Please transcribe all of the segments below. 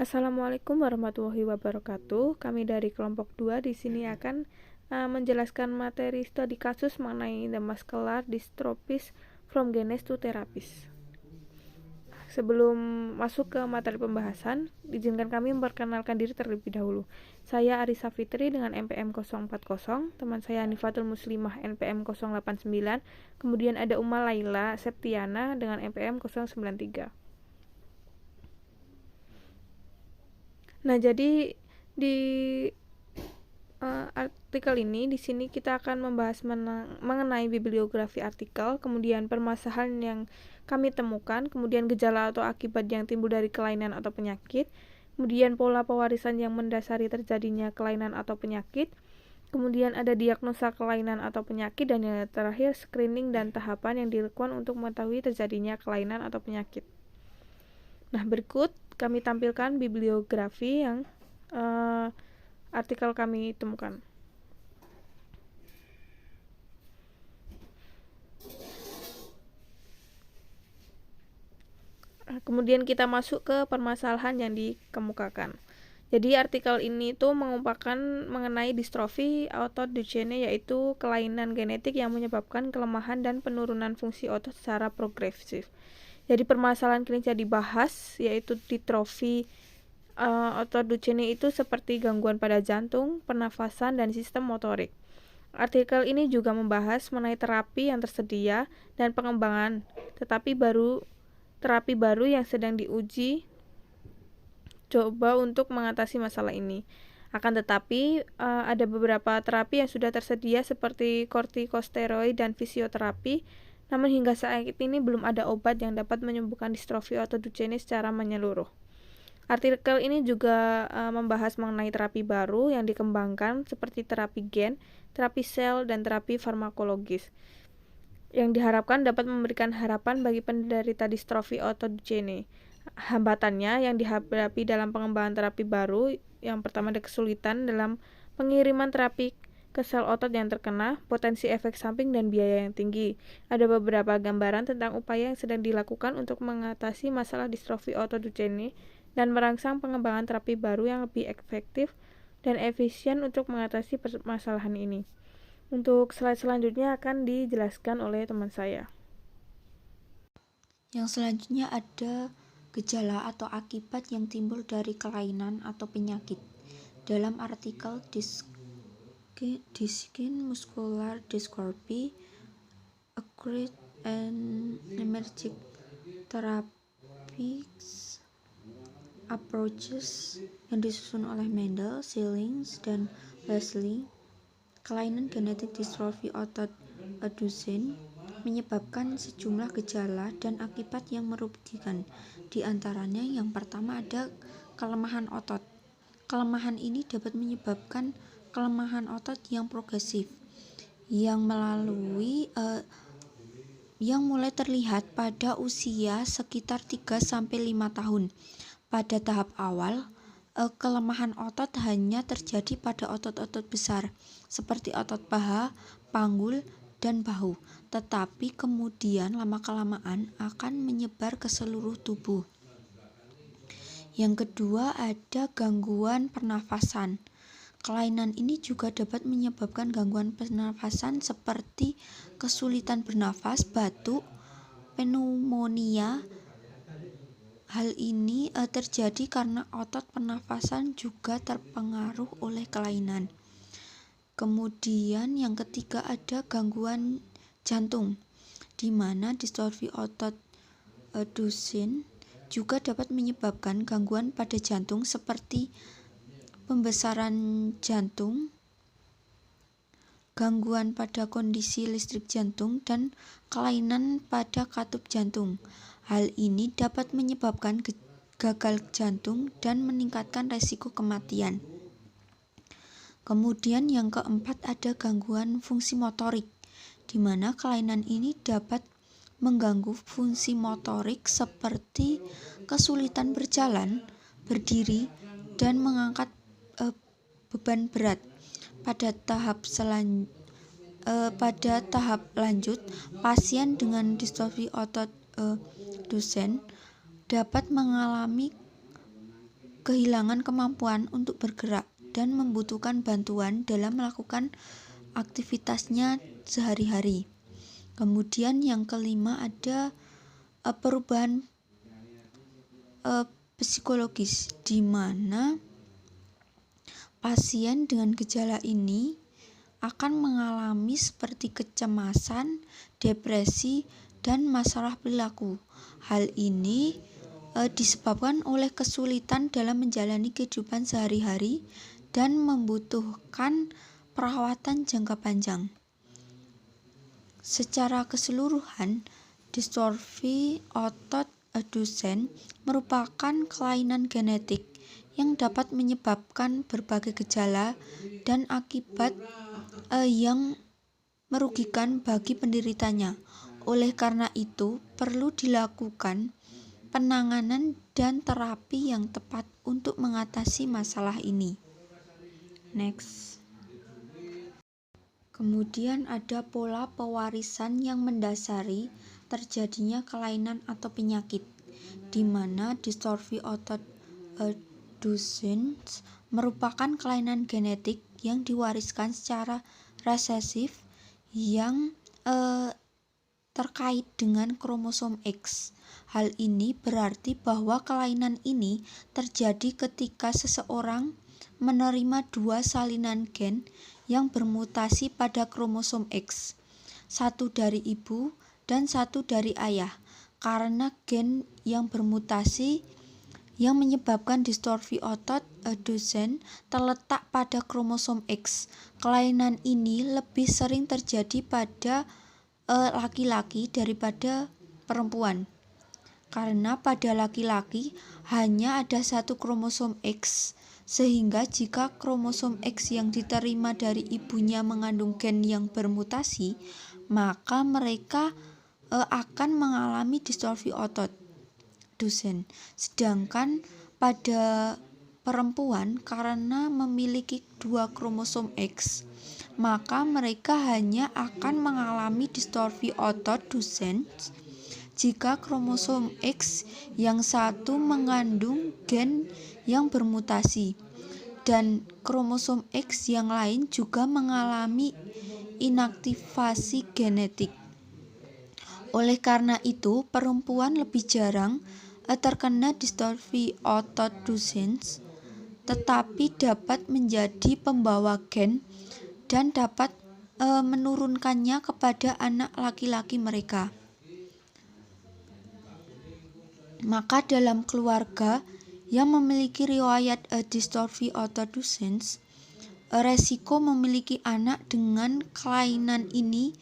Assalamualaikum warahmatullahi wabarakatuh. Kami dari kelompok 2 di sini akan menjelaskan materi studi kasus mengenai the muscular dystrophies from genes to therapies. Sebelum masuk ke materi pembahasan, izinkan kami memperkenalkan diri terlebih dahulu. Saya Arisa Fitri dengan NPM 040, teman saya Hanifatul Muslimah NPM 089, kemudian ada Uma Laila Septiana dengan NPM 093. Nah, jadi di artikel ini di sini kita akan membahas mengenai bibliografi artikel, kemudian permasalahan yang kami temukan, kemudian gejala atau akibat yang timbul dari kelainan atau penyakit, kemudian pola pewarisan yang mendasari terjadinya kelainan atau penyakit, kemudian ada diagnosa kelainan atau penyakit, dan yang terakhir screening dan tahapan yang dilakukan untuk mengetahui terjadinya kelainan atau penyakit. Nah, berikut kami tampilkan bibliografi yang artikel kami temukan. Kemudian kita masuk ke permasalahan yang dikemukakan. Jadi artikel ini tuh mengupakan mengenai distrofi otot Duchenne, yaitu kelainan genetik yang menyebabkan kelemahan dan penurunan fungsi otot secara progresif. Jadi permasalahan klinis yang dibahas yaitu distrofi otot Duchenne itu seperti gangguan pada jantung, pernafasan, dan sistem motorik. Artikel ini juga membahas mengenai terapi yang tersedia dan pengembangan terapi baru yang sedang diuji coba untuk mengatasi masalah ini. Akan tetapi, ada beberapa terapi yang sudah tersedia seperti kortikosteroid dan fisioterapi, namun hingga saat ini belum ada obat yang dapat menyembuhkan distrofi otot Duchenne secara menyeluruh. Artikel ini juga membahas mengenai terapi baru yang dikembangkan seperti terapi gen, terapi sel, dan terapi farmakologis, yang diharapkan dapat memberikan harapan bagi penderita distrofi otot Duchenne. Hambatannya yang dihadapi dalam pengembangan terapi baru, yang pertama ada kesulitan dalam pengiriman terapi ke sel otot yang terkena, potensi efek samping, dan biaya yang tinggi. Ada beberapa gambaran tentang upaya yang sedang dilakukan untuk mengatasi masalah distrofi otot Duchenne dan merangsang pengembangan terapi baru yang lebih efektif dan efisien untuk mengatasi permasalahan ini. Untuk slide selanjutnya akan dijelaskan oleh teman saya. Yang selanjutnya ada gejala atau akibat yang timbul dari kelainan atau penyakit. Dalam artikel Duchenne Muscular Dystrophy, Acquired and Emerging Therapies Approaches yang disusun oleh Mendel, Schillings, dan Leslie, kelainan genetik distrofi otot Duchenne menyebabkan sejumlah gejala dan akibat yang merugikan. Di antaranya yang pertama ada kelemahan otot. Kelemahan ini dapat menyebabkan kelemahan otot yang progresif yang mulai terlihat pada usia sekitar 3-5 tahun. Pada tahap awal, kelemahan otot hanya terjadi pada otot-otot besar seperti otot paha, panggul, dan bahu, tetapi kemudian lama-kelamaan akan menyebar ke seluruh tubuh. Yang kedua ada gangguan pernafasan. Kelainan ini juga dapat menyebabkan gangguan pernafasan seperti kesulitan bernafas, batuk, pneumonia. Hal ini terjadi karena otot pernafasan juga terpengaruh oleh kelainan. Kemudian yang ketiga ada gangguan jantung, di mana distrofi otot Duchenne juga dapat menyebabkan gangguan pada jantung seperti pembesaran jantung, gangguan pada kondisi listrik jantung, dan kelainan pada katup jantung. Hal ini dapat menyebabkan gagal jantung dan meningkatkan resiko kematian. Kemudian yang keempat ada gangguan fungsi motorik, di mana kelainan ini dapat mengganggu fungsi motorik seperti kesulitan berjalan, berdiri, dan mengangkat beban berat. Pada tahap lanjut, pasien dengan distrofi otot Duchenne dapat mengalami kehilangan kemampuan untuk bergerak dan membutuhkan bantuan dalam melakukan aktivitasnya sehari-hari. Kemudian yang kelima ada perubahan psikologis, di mana pasien dengan gejala ini akan mengalami seperti kecemasan, depresi, dan masalah perilaku. Hal ini disebabkan oleh kesulitan dalam menjalani kehidupan sehari-hari dan membutuhkan perawatan jangka panjang. Secara keseluruhan, distrofi otot Duchenne merupakan kelainan genetik yang dapat menyebabkan berbagai gejala dan akibat yang merugikan bagi penderitanya. Oleh karena itu, perlu dilakukan penanganan dan terapi yang tepat untuk mengatasi masalah ini. Next. Kemudian ada pola pewarisan yang mendasari terjadinya kelainan atau penyakit, di mana distrofi otot Duchenne merupakan kelainan genetik yang diwariskan secara resesif yang terkait dengan kromosom X. Hal ini berarti bahwa kelainan ini terjadi ketika seseorang menerima dua salinan gen yang bermutasi pada kromosom X, satu dari ibu dan satu dari ayah. Karena gen yang bermutasi yang menyebabkan distrofi otot Duchenne terletak pada kromosom X. Kelainan ini lebih sering terjadi pada laki-laki daripada perempuan, karena pada laki-laki hanya ada satu kromosom X, sehingga jika kromosom X yang diterima dari ibunya mengandung gen yang bermutasi, maka mereka akan mengalami distrofi otot Duchenne. Sedangkan pada perempuan, karena memiliki dua kromosom X, maka mereka hanya akan mengalami distrofi otot Duchenne jika kromosom X yang satu mengandung gen yang bermutasi dan kromosom X yang lain juga mengalami inaktivasi genetik. Oleh karena itu, perempuan lebih jarang terkena distrofi otot Duchenne, tetapi dapat menjadi pembawa gen dan dapat menurunkannya kepada anak laki-laki mereka. Maka dalam keluarga yang memiliki riwayat distrofi otot Duchenne, resiko memiliki anak dengan kelainan ini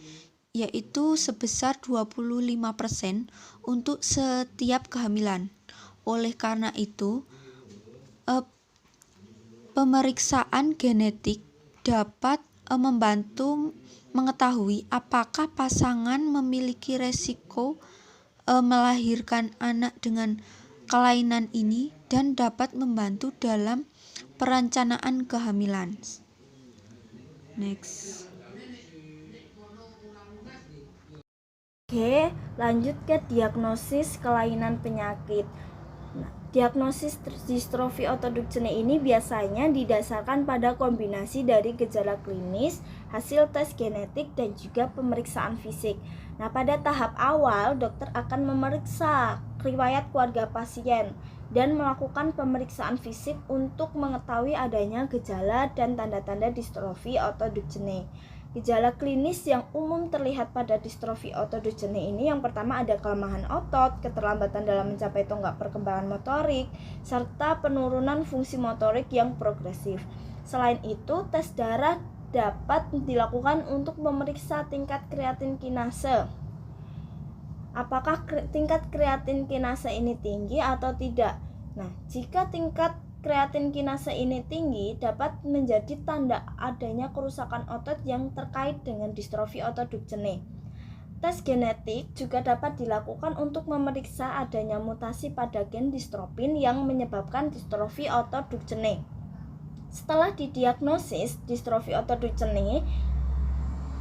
yaitu sebesar 25% untuk setiap kehamilan. Oleh karena itu, pemeriksaan genetik dapat membantu mengetahui apakah pasangan memiliki resiko melahirkan anak dengan kelainan ini dan dapat membantu dalam perencanaan kehamilan. Next. Oke, lanjut ke diagnosis kelainan penyakit. Diagnosis distrofi otot Duchenne ini biasanya didasarkan pada kombinasi dari gejala klinis, hasil tes genetik, dan juga pemeriksaan fisik. Nah, pada tahap awal, dokter akan memeriksa riwayat keluarga pasien dan melakukan pemeriksaan fisik untuk mengetahui adanya gejala dan tanda-tanda distrofi otot Duchenne. Gejala klinis yang umum terlihat pada distrofi otot Duchenne ini yang pertama ada kelemahan otot, keterlambatan dalam mencapai tonggak perkembangan motorik, serta penurunan fungsi motorik yang progresif. Selain itu, tes darah dapat dilakukan untuk memeriksa tingkat kreatin kinase. Apakah tingkat kreatin kinase ini tinggi atau tidak? Nah, jika tingkat kreatin kinase ini tinggi dapat menjadi tanda adanya kerusakan otot yang terkait dengan distrofi otot Duchenne. Tes genetik juga dapat dilakukan untuk memeriksa adanya mutasi pada gen dystrophin yang menyebabkan distrofi otot Duchenne. Setelah didiagnosis, distrofi otot Duchenne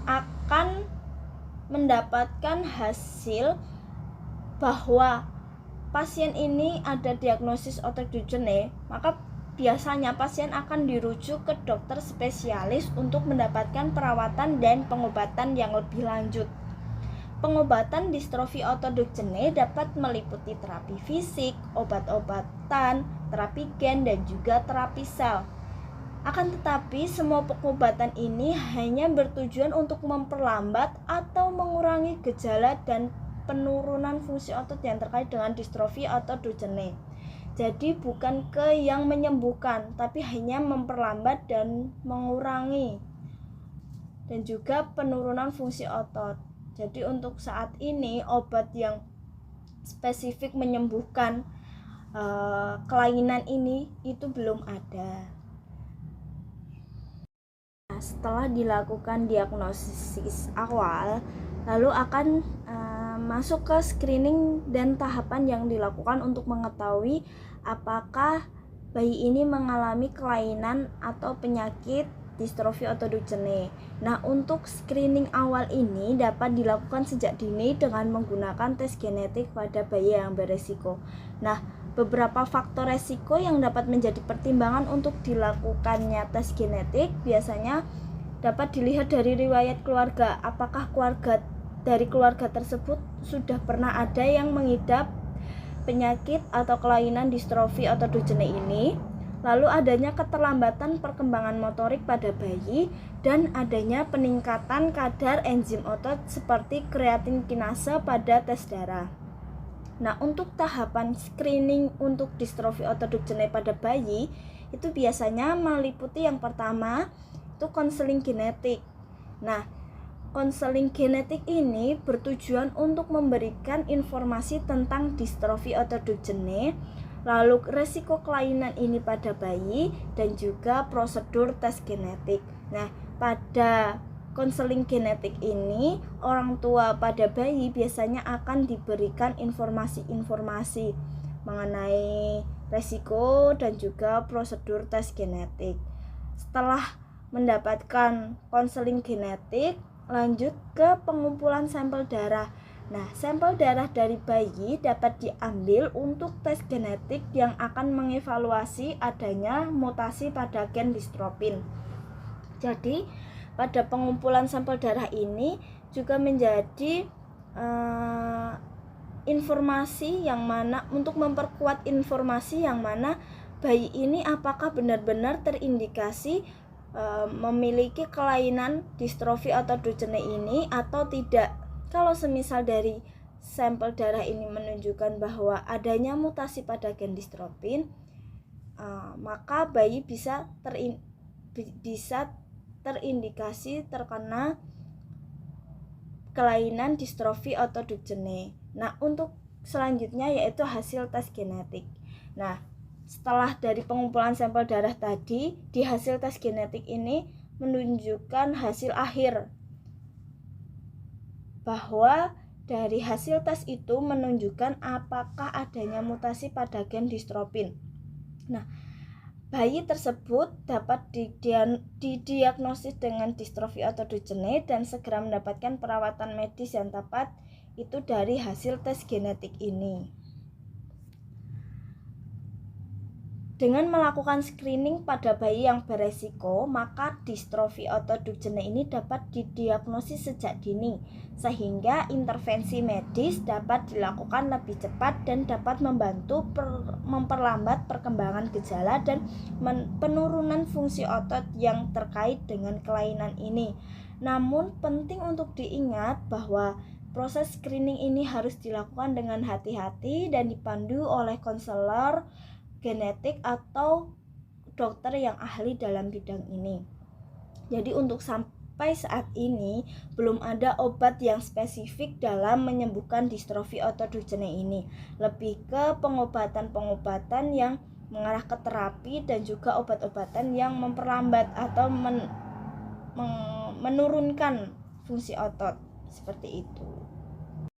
akan mendapatkan hasil bahwa pasien ini ada diagnosis otot duchenne, maka biasanya pasien akan dirujuk ke dokter spesialis untuk mendapatkan perawatan dan pengobatan yang lebih lanjut. Pengobatan distrofi otot duchenne dapat meliputi terapi fisik, obat-obatan, terapi gen, dan juga terapi sel. Akan tetapi, semua pengobatan ini hanya bertujuan untuk memperlambat atau mengurangi gejala dan penurunan fungsi otot yang terkait dengan distrofi otot duchenne. Jadi bukan ke yang menyembuhkan, tapi hanya memperlambat dan mengurangi dan juga penurunan fungsi otot. Jadi untuk saat ini obat yang spesifik menyembuhkan kelainan ini itu belum ada. Nah, setelah dilakukan diagnosis awal, lalu akan masuk ke screening dan tahapan yang dilakukan untuk mengetahui apakah bayi ini mengalami kelainan atau penyakit distrofi otot duchenne. Nah, untuk screening awal ini dapat dilakukan sejak dini dengan menggunakan tes genetik pada bayi yang beresiko. Nah, beberapa faktor resiko yang dapat menjadi pertimbangan untuk dilakukannya tes genetik biasanya dapat dilihat dari riwayat keluarga. Apakah dari keluarga tersebut sudah pernah ada yang mengidap penyakit atau kelainan distrofi otot duchenne ini, lalu adanya keterlambatan perkembangan motorik pada bayi, dan adanya peningkatan kadar enzim otot seperti kreatin kinase pada tes darah. Nah, untuk tahapan screening untuk distrofi otot duchenne pada bayi itu biasanya meliputi yang pertama itu konseling genetik. Nah, konseling genetik ini bertujuan untuk memberikan informasi tentang distrofi otot duchenne, lalu resiko kelainan ini pada bayi, dan juga prosedur tes genetik. Nah, pada konseling genetik ini, orang tua pada bayi biasanya akan diberikan informasi-informasi mengenai resiko dan juga prosedur tes genetik. Setelah mendapatkan konseling genetik, lanjut ke pengumpulan sampel darah. Nah, sampel darah dari bayi dapat diambil untuk tes genetik yang akan mengevaluasi adanya mutasi pada gen dystrophin. Jadi, pada pengumpulan sampel darah ini juga menjadi informasi yang mana untuk memperkuat informasi yang mana bayi ini apakah benar-benar terindikasi memiliki kelainan distrofi otot duchenne ini atau tidak. Kalau semisal dari sampel darah ini menunjukkan bahwa adanya mutasi pada gen dystrophin, maka bayi bisa terindikasi terkena kelainan distrofi otot duchenne. Nah, untuk selanjutnya yaitu hasil tes genetik. Nah, setelah dari pengumpulan sampel darah tadi, di hasil tes genetik ini menunjukkan hasil akhir bahwa dari hasil tes itu menunjukkan apakah adanya mutasi pada gen dystrophin. Nah, bayi tersebut dapat didiagnosis dengan distrofi otot duchenne dan segera mendapatkan perawatan medis yang tepat itu dari hasil tes genetik ini. Dengan melakukan screening pada bayi yang beresiko, maka distrofi otot duchenne ini dapat didiagnosis sejak dini, sehingga intervensi medis dapat dilakukan lebih cepat dan dapat membantu memperlambat perkembangan gejala dan penurunan fungsi otot yang terkait dengan kelainan ini. Namun penting untuk diingat bahwa proses screening ini harus dilakukan dengan hati-hati dan dipandu oleh konselor genetik atau dokter yang ahli dalam bidang ini. Jadi untuk sampai saat ini belum ada obat yang spesifik dalam menyembuhkan distrofi otot duchenne ini. Lebih ke pengobatan-pengobatan yang mengarah ke terapi dan juga obat-obatan yang memperlambat atau menurunkan fungsi otot seperti itu.